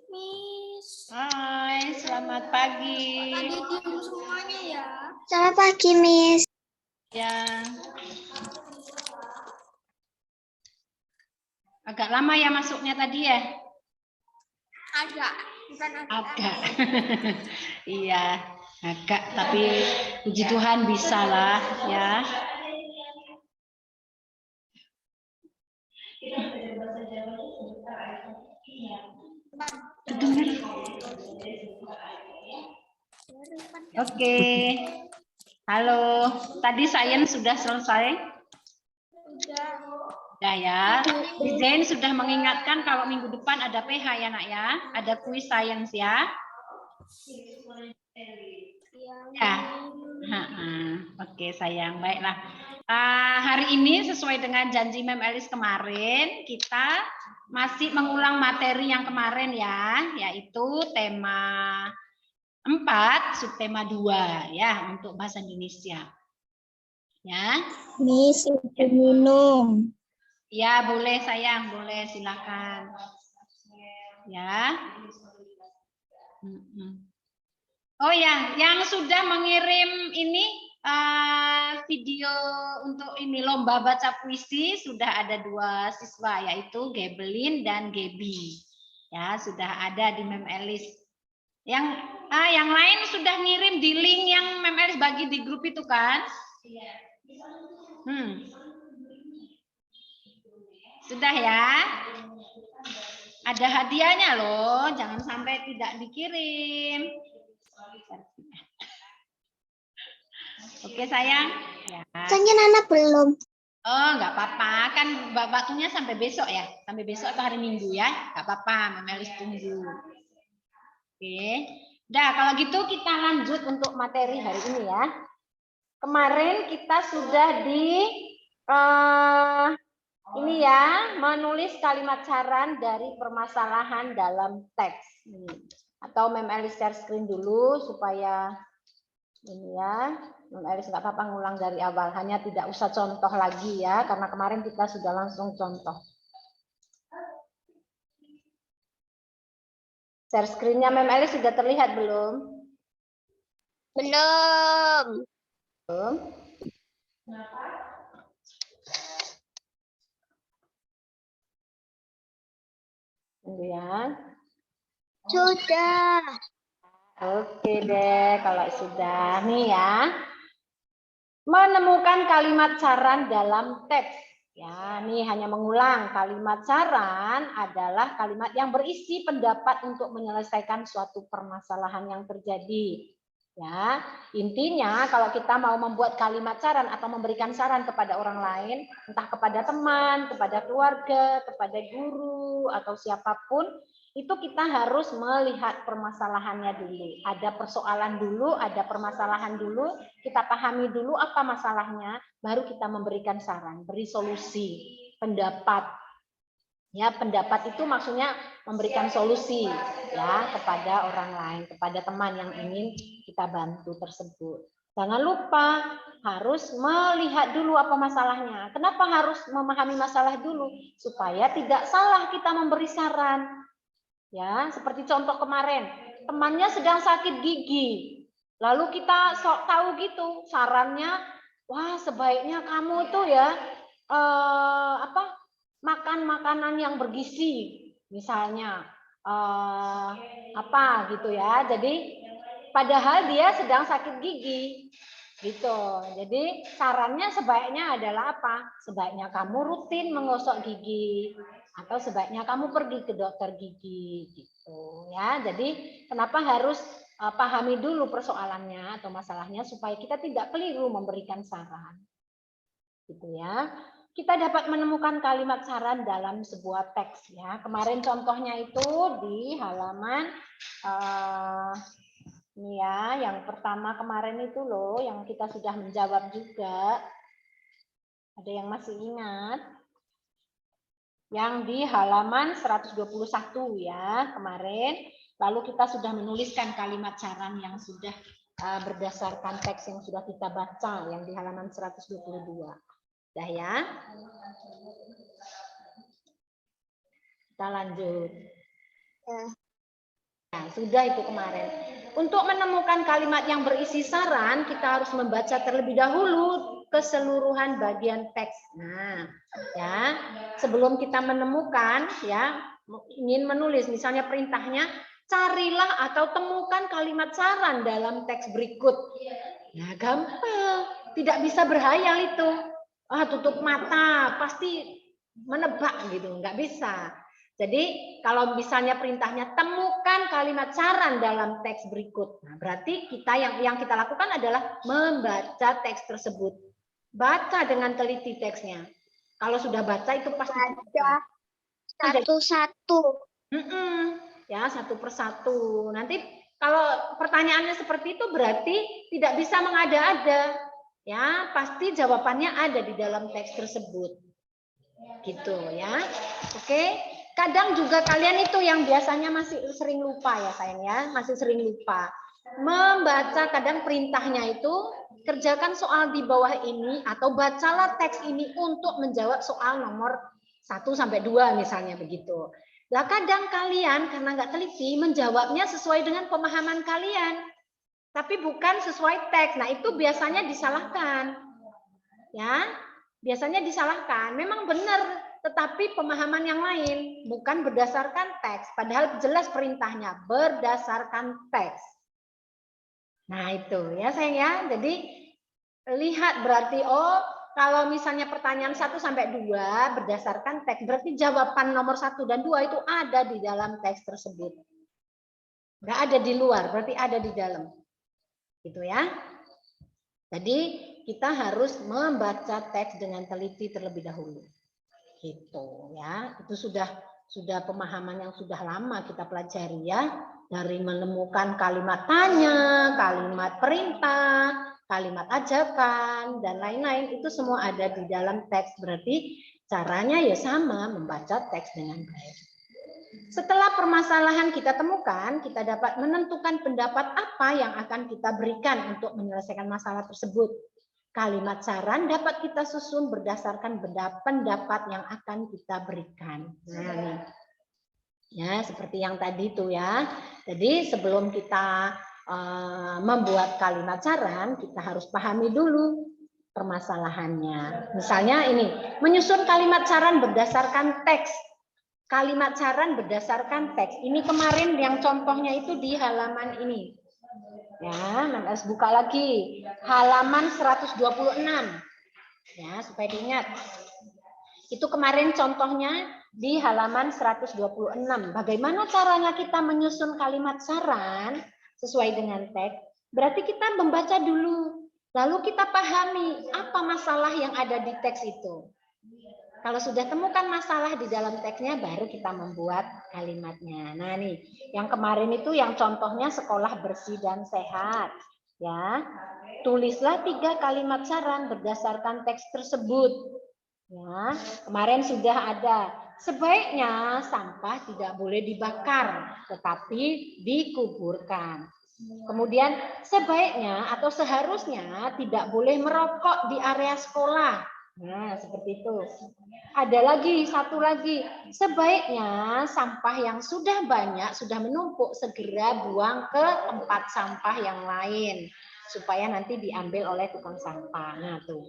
Miss. Hai, selamat pagi. Tadi diem semuanya ya. Selamat pagi, Miss. Ya. Agak lama ya masuknya tadi ya? Agak, bukan Agak. Iya, agak. Tapi puji Tuhan bisa lah ya. Dengar. Oke. Halo, tadi sains sudah selesai? Sudah ya. Di Zain sudah mengingatkan kalau minggu depan ada PH ya nak ya, ada kuis sains ya. Ya. Oke sayang, baiklah. Hari ini sesuai dengan janji Mem Elis kemarin, kita masih mengulang materi yang kemarin ya, yaitu tema 4, subtema 2 ya untuk bahasa Indonesia. Ya. Miss, itu minum. Ya, boleh sayang, boleh silakan. Ya. Oh ya, yang sudah mengirim ini video untuk ini lomba baca puisi sudah ada 2 siswa yaitu Gebelin dan Gebi. Ya, sudah ada di Mem Elis. Yang lain sudah ngirim di link yang Mem Elis bagi di grup itu kan? Sudah ya? Ada hadiahnya loh, jangan sampai tidak dikirim. Oke sayang. Ya. Soalnya Nana belum. Oh nggak apa-apa, kan waktunya sampai besok ya, sampai besok atau hari Minggu ya, nggak apa-apa, Mem Elis tunggu. Oke, dah kalau gitu kita lanjut untuk materi hari ini ya. Kemarin kita sudah di ini ya, menulis kalimat saran dari permasalahan dalam teks. Atau Mem Elis share screen dulu supaya ini ya, Mem Elis nggak apa-apa ngulang dari awal, hanya tidak usah contoh lagi ya, karena kemarin kita sudah langsung contoh. Share screen-nya Mem Elis sudah terlihat belum? Belum. Belum. Tunggu ya. Sudah. Oke deh, kalau sudah nih ya. Menemukan kalimat saran dalam teks. Ya, nih hanya mengulang. Kalimat saran adalah kalimat yang berisi pendapat untuk menyelesaikan suatu permasalahan yang terjadi. Ya, intinya kalau kita mau membuat kalimat saran atau memberikan saran kepada orang lain, entah kepada teman, kepada keluarga, kepada guru atau siapapun, itu kita harus melihat permasalahannya dulu. Ada persoalan dulu, ada permasalahan dulu, kita pahami dulu apa masalahnya, baru kita memberikan saran, beri solusi, pendapat. Ya, pendapat itu maksudnya memberikan solusi ya kepada orang lain, kepada teman yang ingin kita bantu tersebut. Jangan lupa harus melihat dulu apa masalahnya. Kenapa harus memahami masalah dulu? Supaya tidak salah kita memberi saran. Ya, seperti contoh kemarin, temannya sedang sakit gigi. Lalu kita sok tahu gitu, sarannya, wah sebaiknya kamu tuh ya makan makanan yang bergizi, misalnya apa gitu ya. Jadi padahal dia sedang sakit gigi. Gitu. Jadi sarannya sebaiknya adalah apa? Sebaiknya kamu rutin menggosok gigi atau sebaiknya kamu pergi ke dokter gigi gitu ya. Jadi kenapa harus pahami dulu persoalannya atau masalahnya supaya kita tidak keliru memberikan saran. Gitu ya. Kita dapat menemukan kalimat saran dalam sebuah teks ya. Kemarin contohnya itu di halaman ini ya, yang pertama kemarin itu loh, yang kita sudah menjawab juga. Ada yang masih ingat? Yang di halaman 121 ya, kemarin. Lalu kita sudah menuliskan kalimat saran yang sudah berdasarkan teks yang sudah kita baca, yang di halaman 122. Dah ya. Kita lanjut. Ya. Nah, sudah itu kemarin. Untuk menemukan kalimat yang berisi saran, kita harus membaca terlebih dahulu keseluruhan bagian teks. Nah, ya, sebelum kita menemukan, ya, ingin menulis, misalnya perintahnya, carilah atau temukan kalimat saran dalam teks berikut. Ya, gampang. Tidak bisa berhayal itu. Ah, tutup mata, pasti menebak gitu, nggak bisa. Jadi kalau misalnya perintahnya temukan kalimat saran dalam teks berikut. Nah, berarti kita yang kita lakukan adalah membaca teks tersebut. Baca dengan teliti teksnya. Kalau sudah baca itu pasti Baca satu-satu. Ya, satu persatu. Nanti kalau pertanyaannya seperti itu berarti tidak bisa mengada-ada. Ya, pasti jawabannya ada di dalam teks tersebut. Gitu ya. Oke. Kadang juga kalian itu yang biasanya masih sering lupa ya sayang ya, masih sering lupa. Membaca kadang perintahnya itu kerjakan soal di bawah ini atau bacalah teks ini untuk menjawab soal nomor 1 sampai 2 misalnya begitu. Lah kadang kalian karena nggak teliti menjawabnya sesuai dengan pemahaman kalian. Tapi bukan sesuai teks. Nah, itu biasanya disalahkan. Ya, biasanya disalahkan. Memang benar, tetapi pemahaman yang lain, bukan berdasarkan teks. Padahal jelas perintahnya berdasarkan teks. Nah, itu ya sayang ya. Jadi lihat berarti kalau misalnya pertanyaan 1 sampai 2 berdasarkan teks, berarti jawaban nomor 1 dan 2 itu ada di dalam teks tersebut. Nggak ada di luar, berarti ada di dalam. Gitu ya. Jadi kita harus membaca teks dengan teliti terlebih dahulu. Gitu ya. Itu sudah pemahaman yang sudah lama kita pelajari ya. Dari menemukan kalimat tanya, kalimat perintah, kalimat ajakan dan lain-lain itu semua ada di dalam teks. Berarti caranya ya sama, membaca teks dengan baik. Setelah permasalahan kita temukan, kita dapat menentukan pendapat apa yang akan kita berikan untuk menyelesaikan masalah tersebut. Kalimat saran dapat kita susun berdasarkan pendapat yang akan kita berikan. Nah, nih. Ya, seperti yang tadi itu ya. Jadi sebelum kita membuat kalimat saran, kita harus pahami dulu permasalahannya. Misalnya ini, menyusun kalimat saran berdasarkan teks. Kalimat saran berdasarkan teks. Ini kemarin yang contohnya itu di halaman ini. Ya, Mas buka lagi. Halaman 126. Ya, supaya diingat. Itu kemarin contohnya di halaman 126. Bagaimana caranya kita menyusun kalimat saran sesuai dengan teks? Berarti kita membaca dulu. Lalu kita pahami apa masalah yang ada di teks itu. Kalau sudah temukan masalah di dalam teksnya, baru kita membuat kalimatnya. Nah nih, yang kemarin itu yang contohnya sekolah bersih dan sehat. Ya, tulislah 3 kalimat saran berdasarkan teks tersebut. Ya, kemarin sudah ada. Sebaiknya sampah tidak boleh dibakar, tetapi dikuburkan. Kemudian sebaiknya atau seharusnya tidak boleh merokok di area sekolah. Nah, seperti itu. Ada lagi, satu lagi. Sebaiknya sampah yang sudah banyak, sudah menumpuk, segera buang ke tempat sampah yang lain. Supaya nanti diambil oleh tukang sampah. Nah, tuh.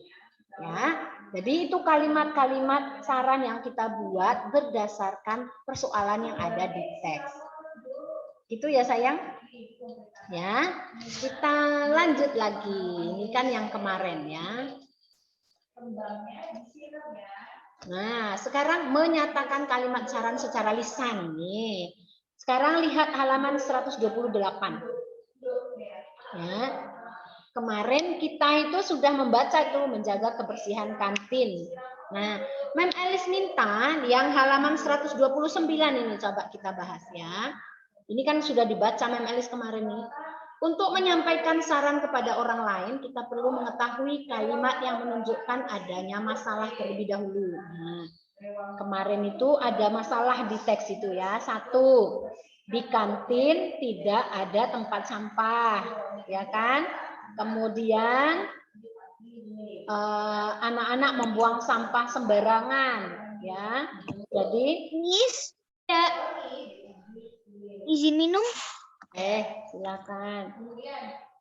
Ya, jadi itu kalimat-kalimat saran yang kita buat berdasarkan persoalan yang ada di teks. Itu ya sayang. Ya, kita lanjut lagi. Ini kan yang kemarin ya. Nah, sekarang menyatakan kalimat saran secara lisan nih. Sekarang lihat halaman 128. Ya. Kemarin kita itu sudah membaca itu menjaga kebersihan kantin. Nah, Mem Elis minta yang halaman 129 ini coba kita bahas ya. Ini kan sudah dibaca Mem Elis kemarin nih. Untuk menyampaikan saran kepada orang lain, kita perlu mengetahui kalimat yang menunjukkan adanya masalah terlebih dahulu. Nah, kemarin itu ada masalah di teks itu ya. 1, di kantin tidak ada tempat sampah, ya kan? Kemudian anak-anak membuang sampah sembarangan, ya. Jadi, Miss, Ya. Izin minum. Silakan.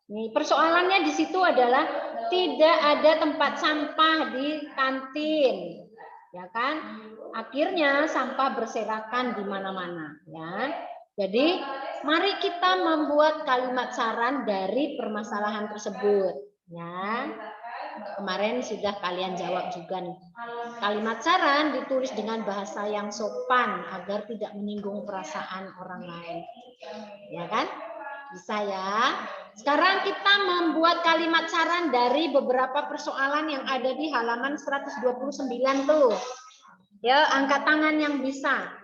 Nih, persoalannya di situ adalah tidak ada tempat sampah di kantin. Ya kan? Akhirnya sampah berserakan di mana-mana, ya. Jadi, mari kita membuat kalimat saran dari permasalahan tersebut, ya. Kemarin sudah kalian jawab juga nih. Kalimat saran ditulis dengan bahasa yang sopan agar tidak menyinggung perasaan orang lain. Ya kan? Bisa ya. Sekarang kita membuat kalimat saran dari beberapa persoalan yang ada di halaman 129 tuh. Ya, angkat tangan yang bisa.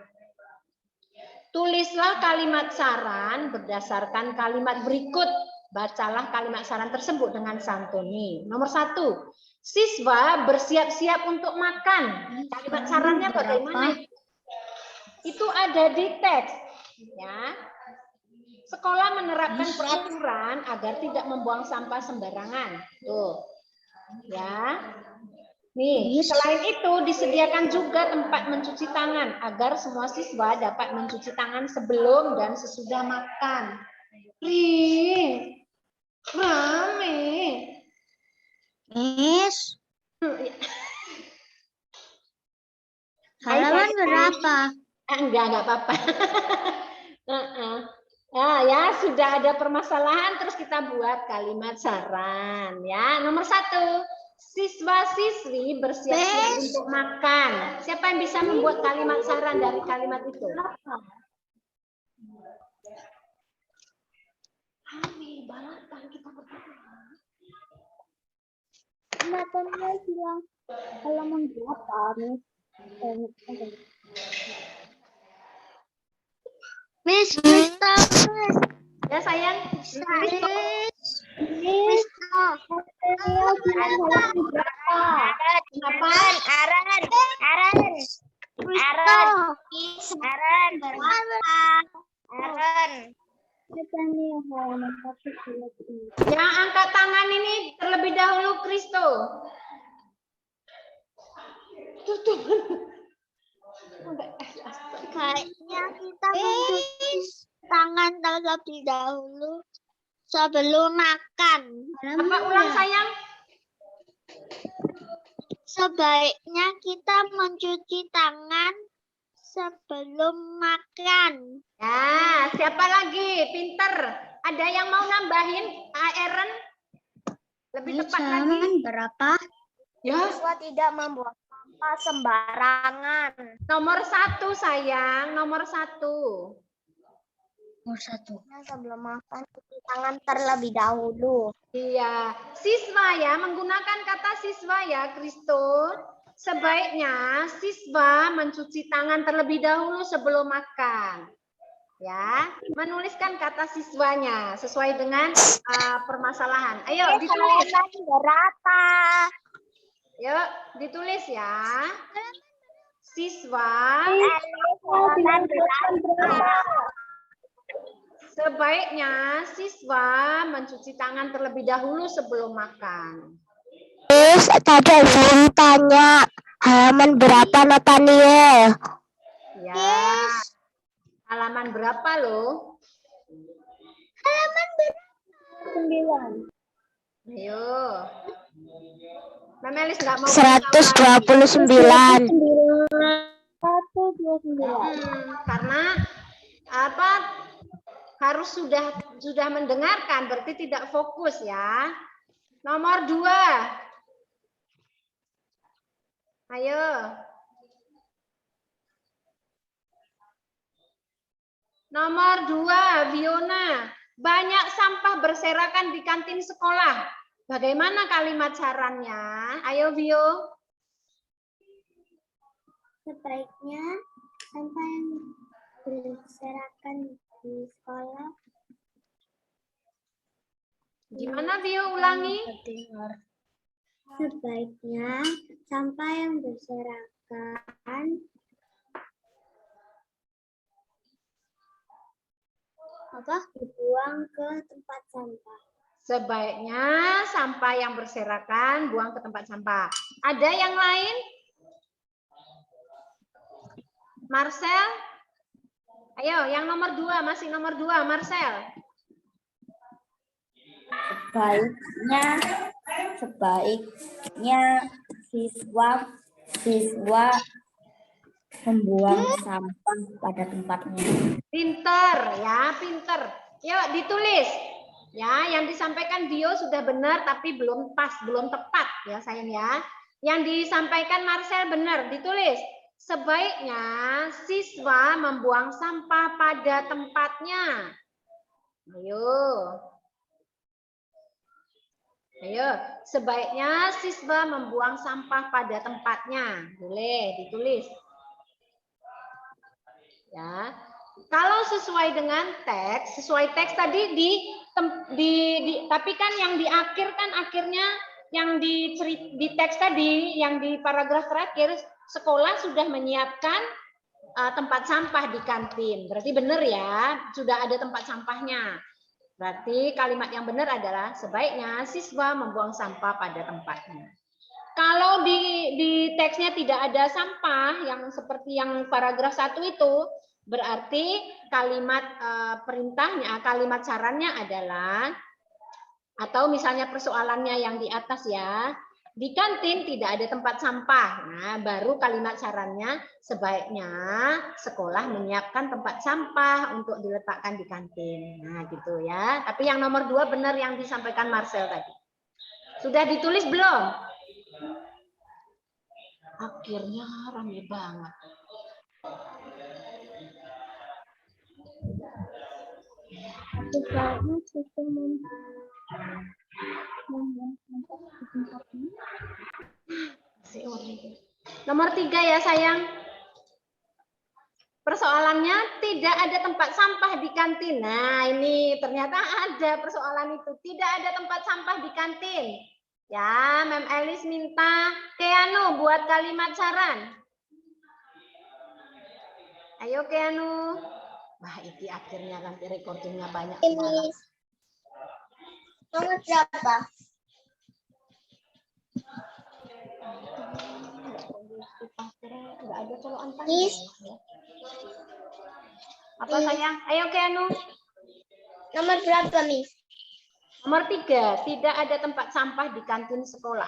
Tulislah kalimat saran berdasarkan kalimat berikut. Bacalah kalimat saran tersebut dengan santuni. Nomor 1, siswa bersiap-siap untuk makan. Kalimat sarannya bagaimana? Itu ada di teks. Ya. Sekolah menerapkan peraturan agar tidak membuang sampah sembarangan. Tuh. Ya. Nih, selain itu disediakan juga tempat mencuci tangan agar semua siswa dapat mencuci tangan sebelum dan sesudah makan. Ring, rame. Miss, Hai, halaman sayang. berapa? Enggak apa-apa. Nah, ya sudah ada permasalahan, terus kita buat kalimat saran. Ya, nomor 1, siswa-siswi bersiap-siap untuk makan. Siapa yang bisa membuat kalimat saran dari kalimat itu? Kami balapan kita berdua. Matanya bilang halaman berapa, Miss? Miss, Ya sayang. Miss, material bilang halaman berapa? Apaan? Yang angkat tangan ini terlebih dahulu Kristo. Kayaknya kita mencuci tangan terlebih dahulu sebelum makan. Apa ulang sayang? Sebaiknya kita mencuci tangan sebelum makan. Ya, siapa lagi? Pinter. Ada yang mau nambahin? Aaron? Lebih tepat lagi. Berapa? Ya. Siswa tidak membuang sampah sembarangan. Nomor 1 sayang, nomor 1. Nomor 1. Sebelum makan cuci tangan terlebih dahulu. Iya, siswa ya, menggunakan kata siswa ya, Kristo. Sebaiknya siswa mencuci tangan terlebih dahulu sebelum makan. Ya, menuliskan kata siswanya sesuai dengan permasalahan. Ayo ditulis. Berapa? Yuk, ditulis ya. Siswa sebaiknya siswa mencuci tangan terlebih dahulu sebelum makan. Miss, tadi belum tanya halaman berapa Nathaniel? Ya. Halaman berapa loh? Halaman 9. Ayo. Memelis nggak mau 129. 129. Karena apa? Harus sudah mendengarkan, berarti tidak fokus ya. Nomor 2. Ayo. Nomor 2, Viona. Banyak sampah berserakan di kantin sekolah. Bagaimana kalimat sarannya? Ayo, Vio. Sebaiknya sampah yang berserakan di sekolah. Gimana, Vio? Ulangi. Sebaiknya sampah yang berserakan dibuang ke tempat sampah. Sebaiknya sampah yang berserakan buang ke tempat sampah. Ada yang lain? Marcel? Ayo, yang nomor 2, masih nomor 2, Marcel. Sebaiknya siswa membuang sampah pada tempatnya. Pinter ya, pinter. Yuk ditulis. Ya, yang disampaikan Dio sudah benar tapi belum pas, belum tepat ya sayang ya. Yang disampaikan Marcel benar, ditulis. Sebaiknya siswa membuang sampah pada tempatnya. Ayo. Ayo, sebaiknya siswa membuang sampah pada tempatnya. Boleh ditulis. Ya. Kalau sesuai dengan teks, sesuai teks tadi tapi kan yang di akhir kan akhirnya yang di teks tadi, yang di paragraf terakhir, sekolah sudah menyiapkan tempat sampah di kantin. Berarti benar ya, sudah ada tempat sampahnya. Berarti kalimat yang benar adalah sebaiknya siswa membuang sampah pada tempatnya. Kalau di teksnya tidak ada sampah yang seperti yang paragraf 1 itu, berarti kalimat perintahnya, kalimat sarannya adalah, atau misalnya persoalannya yang di atas ya, di kantin tidak ada tempat sampah. Nah, baru kalimat sarannya sebaiknya sekolah menyiapkan tempat sampah untuk diletakkan di kantin. Nah, gitu ya. Tapi yang nomor 2 benar yang disampaikan Marcel tadi. Sudah ditulis belum? Akhirnya rame banget. Sebaiknya siswa Nomor 3 ya sayang. Persoalannya tidak ada tempat sampah di kantin. Nah ini ternyata ada persoalan itu. Tidak ada tempat sampah di kantin. Ya, Mem Elis minta Keanu buat kalimat saran. Ayo Keanu. Wah ini akhirnya nanti recordingnya banyak. Ini nomor berapa? Enggak ada colokan Miss. Apa sayang? Ayo Keanu. Nomor berapa, Miss? Nomor 3, tidak ada tempat sampah di kantin sekolah.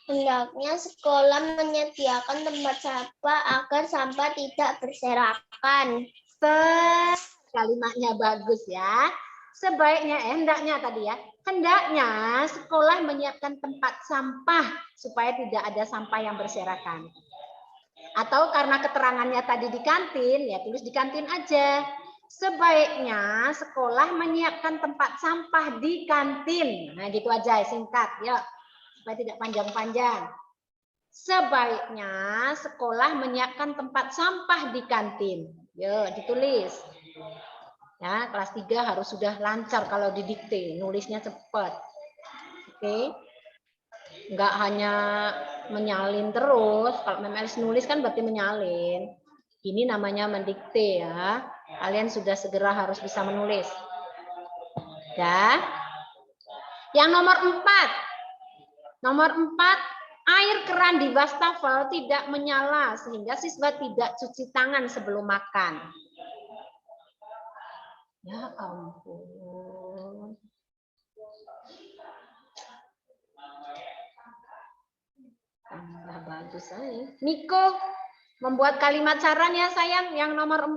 Hendaknya sekolah menyediakan tempat sampah agar sampah tidak berserakan. Kalimatnya bagus ya. Sebaiknya, hendaknya tadi ya. Hendaknya sekolah menyiapkan tempat sampah supaya tidak ada sampah yang berserakan. Atau karena keterangannya tadi di kantin, ya tulis di kantin aja. Sebaiknya sekolah menyiapkan tempat sampah di kantin. Nah gitu aja, singkat ya. Supaya tidak panjang-panjang. Sebaiknya sekolah menyiapkan tempat sampah di kantin. Yuk ditulis. Ya, kelas 3 harus sudah lancar kalau didikte, nulisnya cepat. Oke. Enggak hanya menyalin terus. Kalau MMS nulis kan berarti menyalin. Ini namanya mendikte ya. Kalian sudah segera harus bisa menulis. Ya. Yang nomor 4. Nomor 4, air keran di wastafel tidak menyala sehingga siswa tidak cuci tangan sebelum makan. Ya ampun. Nah, bagus saya. Niko membuat kalimat saran ya sayang yang nomor 4.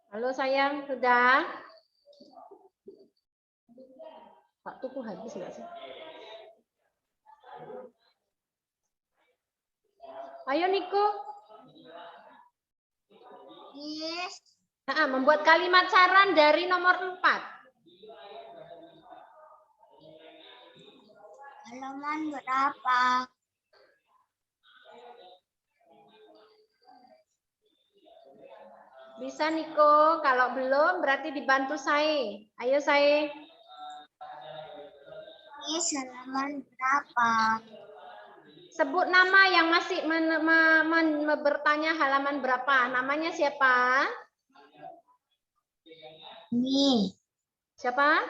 Halo sayang, sudah? Waktuku habis nggak sih? Ayo Niko. Yes. Membuat kalimat saran dari nomor 4. Halaman berapa? Bisa Niko, kalau belum berarti dibantu saya. Ayo saya. Yes, halaman berapa? Sebut nama yang masih bertanya halaman berapa. Namanya siapa? Nih. Siapa?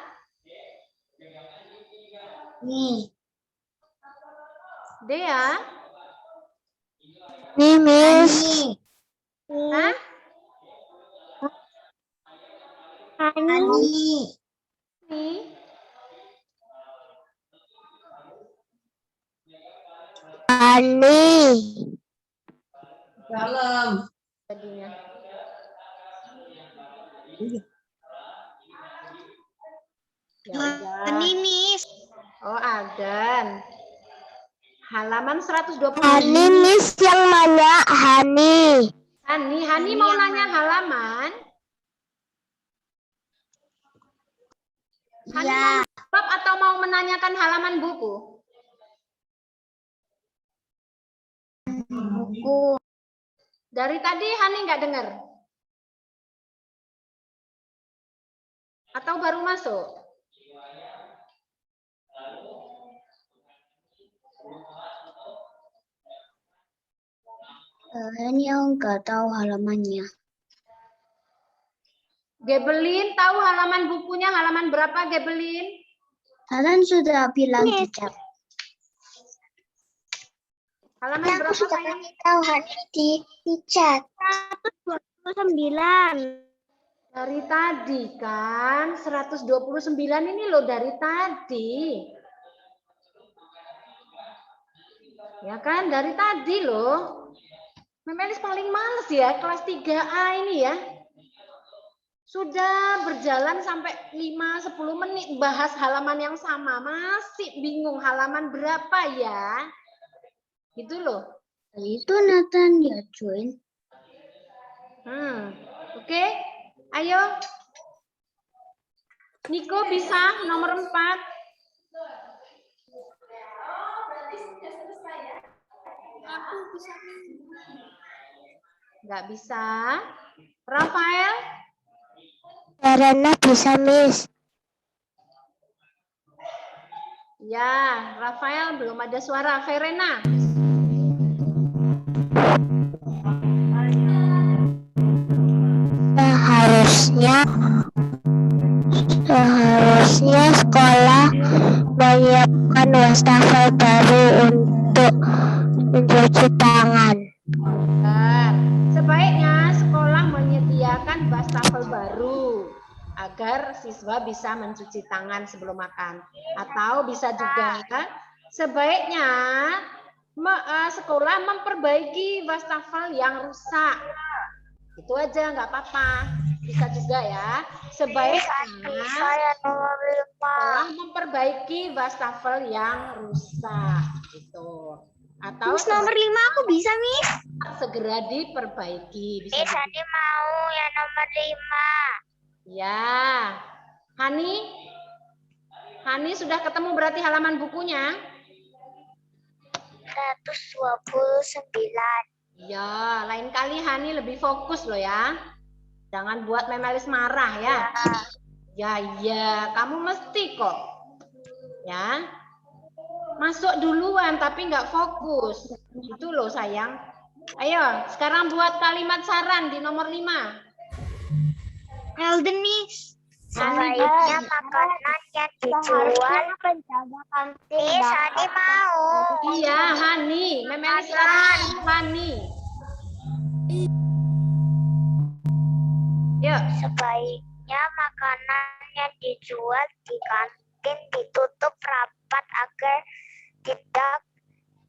Nih. Dea? Nih, Miss. Hah? Ani. Nih? Ani. Dalam. Tadinya. Ya udah. Ani, Miss. Oh, Agan. Halaman 120. Hani, Miss yang nanya. Hani. Hani mau nanya halaman? Hani mau jawab atau mau menanyakan halaman buku? Buku. Dari tadi Hani nggak dengar? Atau baru masuk? Ini yang nggak tahu halamannya. Gebelin tahu halaman bukunya halaman berapa, Gebelin? Kalian sudah bilang di chat. Halaman Aku berapa sudah sayang? kasih tahu hari di chat. 129. Dari tadi kan 129 ini loh dari tadi. Ya kan dari tadi loh. Memelis paling males ya kelas 3A ini ya. Sudah berjalan sampai 5-10 menit bahas halaman yang sama. Masih bingung halaman berapa ya. Gitu loh. Itu Nathan ya join. Oke. Ayo. Niko bisa nomor 4. Nggak bisa. Rafael? Karena bisa, Miss. Ya, Rafael belum ada suara. Verena? Seharusnya sekolah menyiapkan wastafel baru untuk mencuci tangan. Benar. Sebaiknya sekolah menyediakan wastafel baru agar siswa bisa mencuci tangan sebelum makan. Atau bisa juga sebaiknya sekolah memperbaiki wastafel yang rusak. Itu aja nggak apa-apa. Bisa juga ya. Sebaiknya sekolah memperbaiki wastafel yang rusak gitu. Atau Miss nomor 5 aku bisa, Miss. segera diperbaiki. Bisa Miss, Hani mau yang nomor 5. Ya. Hani sudah ketemu berarti halaman bukunya? 129. Ya, lain kali Hani lebih fokus loh ya. Jangan buat Memelis marah ya. Ya, kamu mesti kok. Ya. Masuk duluan tapi nggak fokus. Itu loh sayang. Ayo, sekarang buat kalimat saran di nomor 5. Elden, Miss. Sebaiknya makanan yang dijual penjaga kantin. Miss, Hani mau. Iya, Hani. Memelis saran Hani. Yuk. Sebaiknya makanan yang dijual di kantin ditutup rapat agar tidak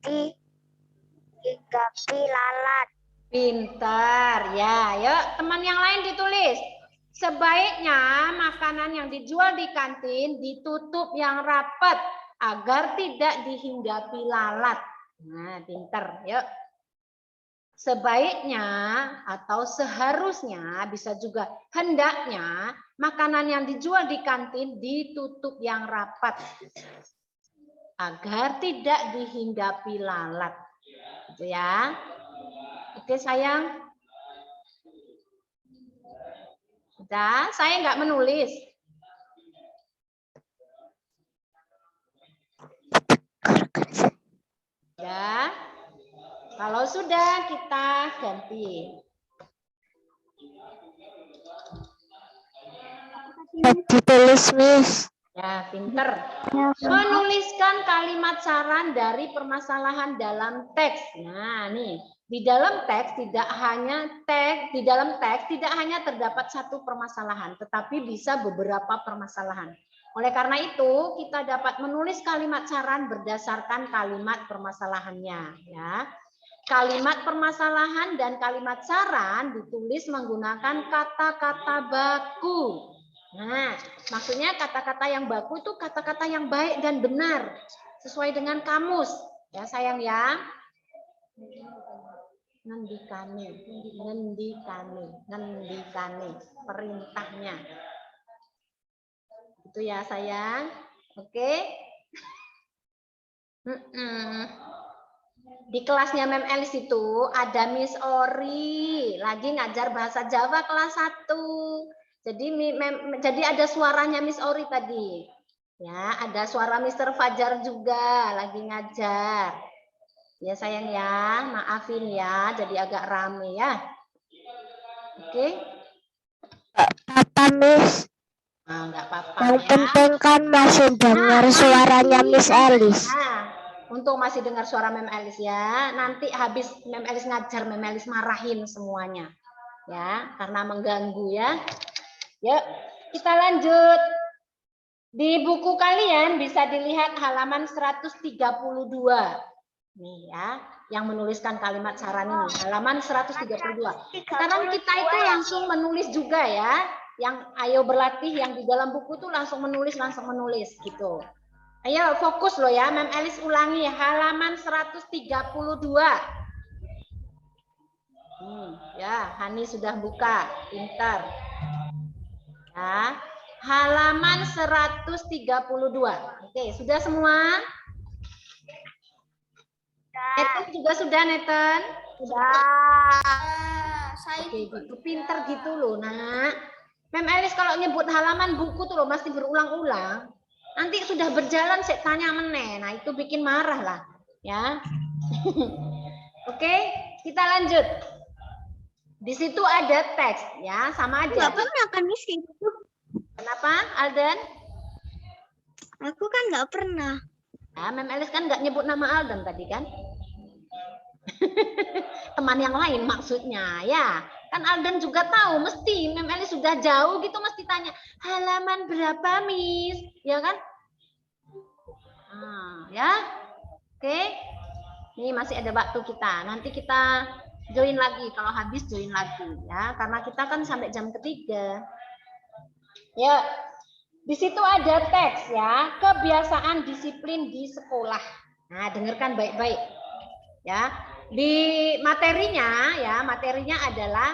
dihinggapi lalat. Pintar. Ya, yuk teman yang lain ditulis. Sebaiknya makanan yang dijual di kantin ditutup yang rapat agar tidak dihinggapi lalat. Nah, pintar. Yuk. Sebaiknya atau seharusnya, bisa juga hendaknya, makanan yang dijual di kantin ditutup yang rapat agar tidak dihinggapi lalat. Gitu ya. Oke sayang. Sudah, saya nggak menulis. Ya. sudah, kita ganti. Ditulis, Miss. Ya, pinter. Menuliskan kalimat saran dari permasalahan dalam teks. Nah, nih, di dalam teks tidak hanya terdapat satu permasalahan, tetapi bisa beberapa permasalahan. Oleh karena itu, kita dapat menulis kalimat saran berdasarkan kalimat permasalahannya, ya. Kalimat permasalahan dan kalimat saran ditulis menggunakan kata-kata baku. Nah, maksudnya kata-kata yang baku itu kata-kata yang baik dan benar sesuai dengan kamus. Ya, sayang ya. Ngendikane, perintahnya. Itu ya, sayang. Oke. Di kelasnya Mem Elis itu ada Miss Ori, lagi ngajar bahasa Jawa kelas 1. Jadi ada suaranya Miss Ori tadi. Ya, ada suara Mr. Fajar juga lagi ngajar. Ya sayang ya, maafin ya, jadi agak rame ya. Oke. Apa, Miss? Enggak apa-apa Yang ya. penting kan masih dengar suaranya Miss Elis. Nah, untuk masih dengar suara Mem Elis ya. Nanti habis Mem Elis ngajar, Mem Elis marahin semuanya. Ya, karena mengganggu ya. Yuk, kita lanjut. Di buku kalian bisa dilihat halaman 132. Nih ya, yang menuliskan kalimat saran ini. Halaman 132. Sekarang kita itu langsung menulis juga ya. Yang ayo berlatih yang di dalam buku tuh langsung menulis gitu. Ayo fokus loh ya, Mem Elis ulangi halaman 132. Ya, Hani sudah buka, pintar. Ya, halaman 132. Oke, sudah semua? Neten juga sudah, Neten? Sudah. Oke, gitu. Pinter gitu loh, nak. Mem Elis kalau nyebut halaman buku tuh loh, mesti berulang-ulang. Nanti sudah berjalan, saya tanya meneh. Nah, itu bikin marah lah. Ya. Oke, kita lanjut. Di situ ada teks, ya, sama aja. Nggak pernah kan, Miss? Kenapa, Alden? Aku kan nggak pernah. Ya, Mem Elis kan nggak nyebut nama Alden tadi kan? Teman yang lain maksudnya, ya. Kan Alden juga tahu, mesti Mem Elis sudah jauh gitu mesti tanya, halaman berapa, Miss? Ya kan? Nah, ya. Oke. Ini masih ada waktu kita. Nanti kita join lagi, kalau habis join lagi ya, karena kita kan sampai jam 3. Ya. Di situ ada teks ya, kebiasaan disiplin di sekolah. Nah, dengarkan baik-baik. Ya. Di materinya ya, materinya adalah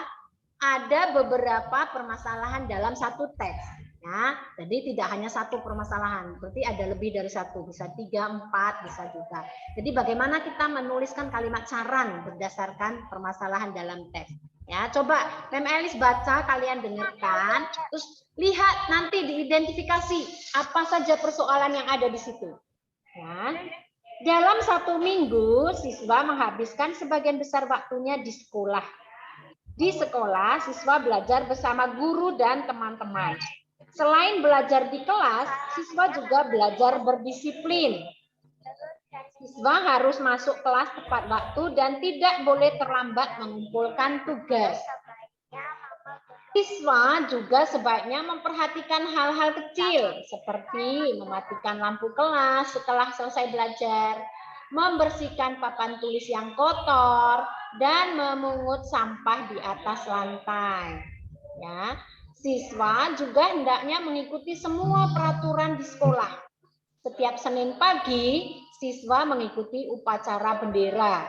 ada beberapa permasalahan dalam satu teks. Ya, jadi tidak hanya satu permasalahan, berarti ada lebih dari satu, bisa 3, 4, bisa juga. Jadi bagaimana kita menuliskan kalimat saran berdasarkan permasalahan dalam teks. Ya, coba Mem Elis baca, kalian dengarkan, terus lihat nanti diidentifikasi apa saja persoalan yang ada di situ. Ya. Dalam 1 minggu, siswa menghabiskan sebagian besar waktunya di sekolah. Di sekolah, siswa belajar bersama guru dan teman-teman. Selain belajar di kelas, siswa juga belajar berdisiplin. Siswa harus masuk kelas tepat waktu dan tidak boleh terlambat mengumpulkan tugas. Siswa juga sebaiknya memperhatikan hal-hal kecil seperti mematikan lampu kelas setelah selesai belajar, membersihkan papan tulis yang kotor, dan memungut sampah di atas lantai. Ya. Siswa juga hendaknya mengikuti semua peraturan di sekolah. Setiap Senin pagi, siswa mengikuti upacara bendera.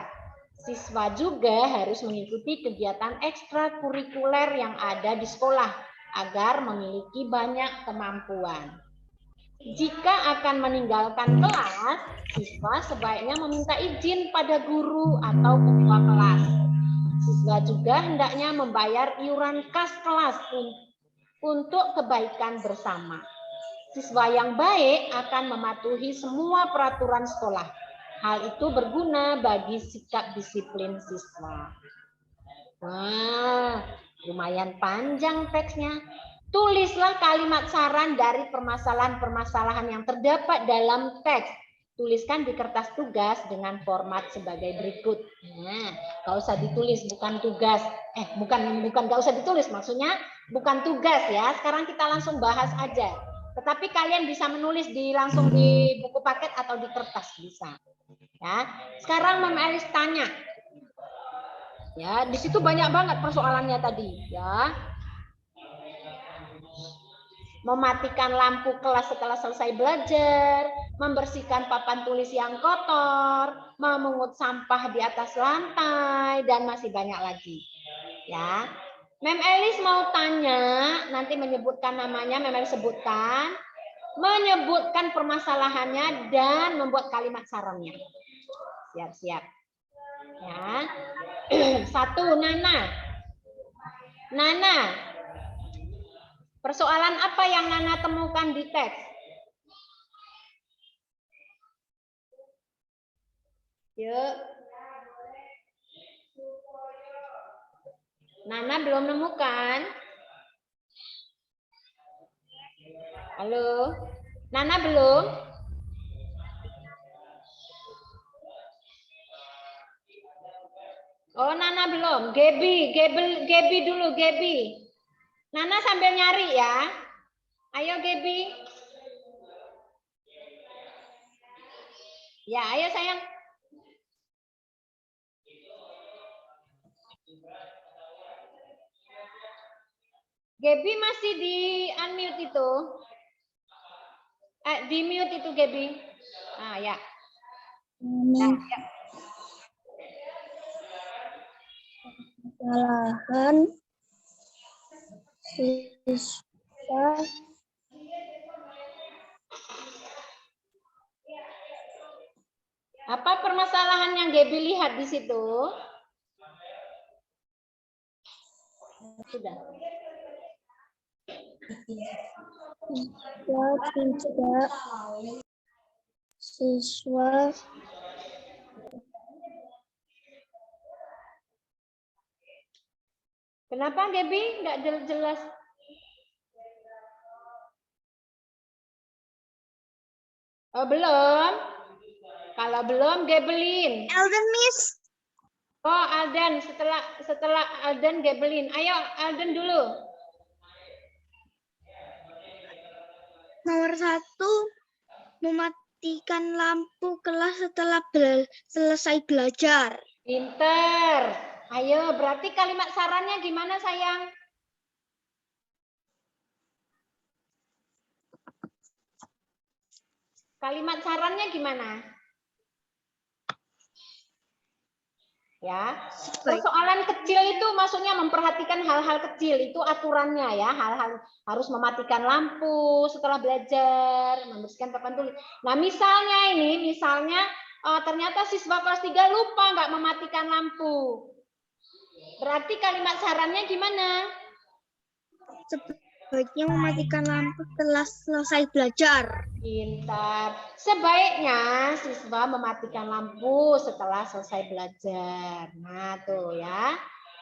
Siswa juga harus mengikuti kegiatan ekstrakurikuler yang ada di sekolah agar memiliki banyak kemampuan. Jika akan meninggalkan kelas, siswa sebaiknya meminta izin pada guru atau ketua kelas. Siswa juga hendaknya membayar iuran kas kelas untuk kebaikan bersama. Siswa yang baik akan mematuhi semua peraturan sekolah. Hal itu berguna bagi sikap disiplin siswa. Wah, lumayan panjang teksnya. Tulislah kalimat saran dari permasalahan-permasalahan yang terdapat dalam teks. Tuliskan di kertas tugas dengan format sebagai berikut. Nah, nggak usah ditulis, bukan tugas. Bukan nggak usah ditulis, maksudnya bukan tugas ya. Sekarang kita langsung bahas aja. Tetapi kalian bisa menulis langsung di buku paket atau di kertas bisa. Ya, sekarang Mem Elis tanya. Ya, di situ banyak banget persoalannya tadi. Ya, mematikan lampu kelas setelah selesai belajar, membersihkan papan tulis yang kotor, memungut sampah di atas lantai, dan masih banyak lagi. Ya, Mem Elis mau tanya, nanti menyebutkan namanya, Mem Elis sebutkan, menyebutkan permasalahannya dan membuat kalimat sarannya. Siap-siap. Ya. 1, Nana. Nana. Persoalan apa yang Nana temukan di teks? Yuk. Nana belum nemukan? Halo? Nana belum? Oh, Nana belum. Gebi dulu, Gebi. Nana sambil nyari ya. Ayo, Gebi. Ya, ayo sayang. Gebi masih di unmute itu. Di mute itu, Gebi. Ah, ya. Nah, ya. Kesalahan siswa Apa permasalahan yang Gebi lihat di situ? Sudah. siswa Kenapa Gebi nggak jelas? Oh, belum. Kalau belum, Gebelin. Elden Miss. Oh, Alden. Setelah Alden, Gebelin. Ayo, Alden dulu. Nomor 1, mematikan lampu kelas setelah selesai belajar. Pinter. Ayo, berarti kalimat sarannya gimana, sayang? Kalimat sarannya gimana? Ya, persoalan kecil itu maksudnya memperhatikan hal-hal kecil, itu aturannya ya, hal-hal harus mematikan lampu setelah belajar, membersihkan papan tulis. Nah, misalnya ternyata siswa kelas 3 lupa nggak mematikan lampu. Berarti kalimat sarannya gimana? Sebaiknya mematikan lampu setelah selesai belajar. Pintar. Sebaiknya siswa mematikan lampu setelah selesai belajar. Nah, tuh ya.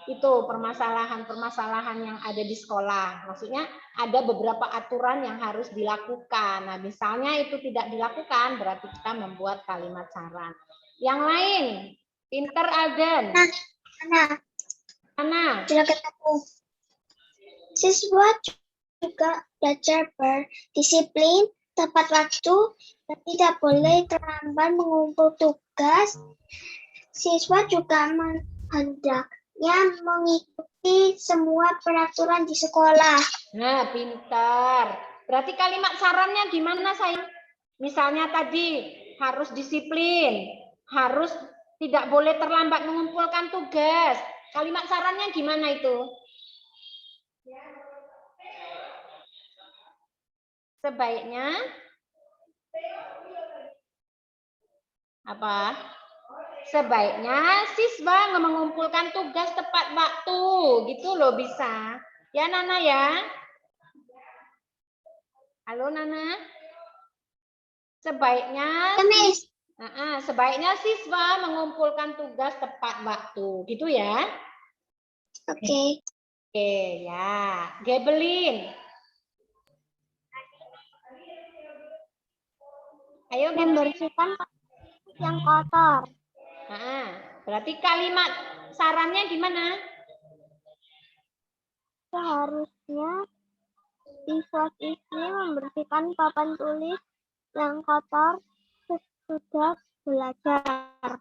Itu permasalahan-permasalahan yang ada di sekolah. Maksudnya ada beberapa aturan yang harus dilakukan. Nah, misalnya itu tidak dilakukan, berarti kita membuat kalimat saran. Yang lain, pinter Alden. Ana. Sudah ketemu. Siswa juga belajar berdisiplin, tepat waktu, dan tidak boleh terlambat mengumpul tugas. Siswa juga hendaknya mengikuti semua peraturan di sekolah. Nah, pintar. Berarti kalimat sarannya gimana, sayang? Misalnya tadi, harus disiplin, harus tidak boleh terlambat mengumpulkan tugas. Kalimat sarannya gimana itu? Sebaiknya apa? Sebaiknya siswa mengumpulkan tugas tepat waktu, gitu loh bisa. Ya Nana ya. Halo Nana. Sebaiknya Sebaiknya siswa mengumpulkan tugas tepat waktu, gitu ya. Oke. Oke, ya. Gebelin. Ayo Membersihkan yang kotor. Berarti kalimat sarannya gimana? Seharusnya siswa-siswi membersihkan papan tulis yang kotor sesudah belajar.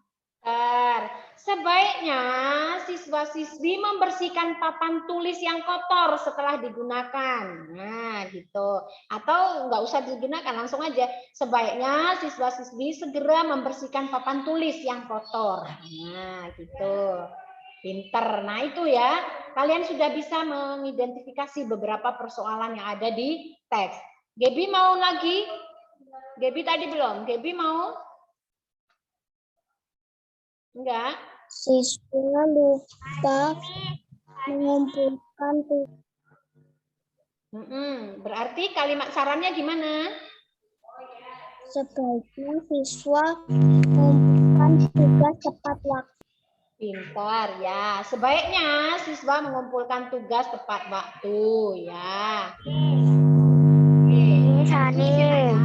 Sebaiknya siswa-siswi membersihkan papan tulis yang kotor setelah digunakan. Nah, gitu. Atau nggak usah digunakan, langsung aja. Sebaiknya siswa-siswi segera membersihkan papan tulis yang kotor. Nah, gitu. Pinter. Nah, itu ya. Kalian sudah bisa mengidentifikasi beberapa persoalan yang ada di teks. Gebi mau lagi? Gebi tadi belum? Gebi mau? Enggak. Siswa lupa mengumpulkan tugas. Berarti kalimat sarannya gimana? Sebaiknya siswa mengumpulkan tugas tepat waktu. Pintar ya. Sebaiknya siswa mengumpulkan tugas tepat waktu ya. Miss Hanif.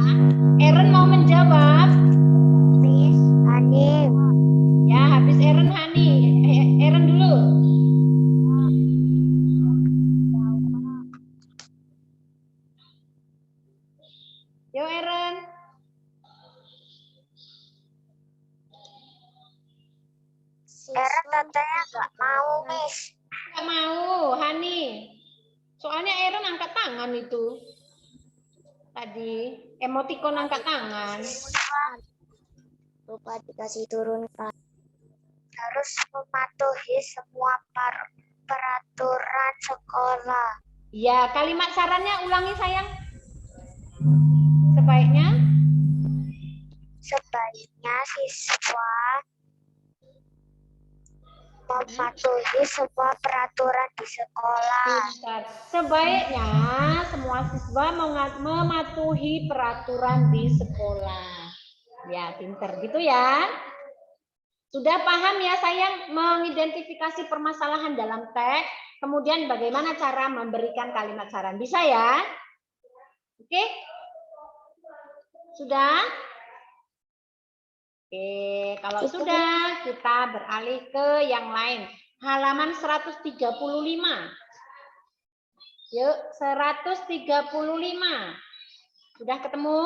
Eren mau menjawab? Miss Hanif. Ya, habis Eren Hani. Eren dulu. Yo Eren. Eren katanya nggak mau, Miss. Nggak mau, Hani. Soalnya Eren angkat tangan itu. Tadi emotikon angkat tangan. Lupa dikasih turunkan. Harus mematuhi semua peraturan sekolah. Ya, kalimat sarannya ulangi sayang. Sebaiknya Siswa mematuhi semua peraturan di sekolah. Sebaiknya semua siswa mematuhi peraturan di sekolah. Ya, pinter gitu ya. Sudah paham ya sayang mengidentifikasi permasalahan dalam teks, kemudian bagaimana cara memberikan kalimat saran. Bisa ya? Oke? Sudah? Oke, kalau sudah kita beralih ke yang lain. Halaman 135. Yuk, 135. Sudah ketemu?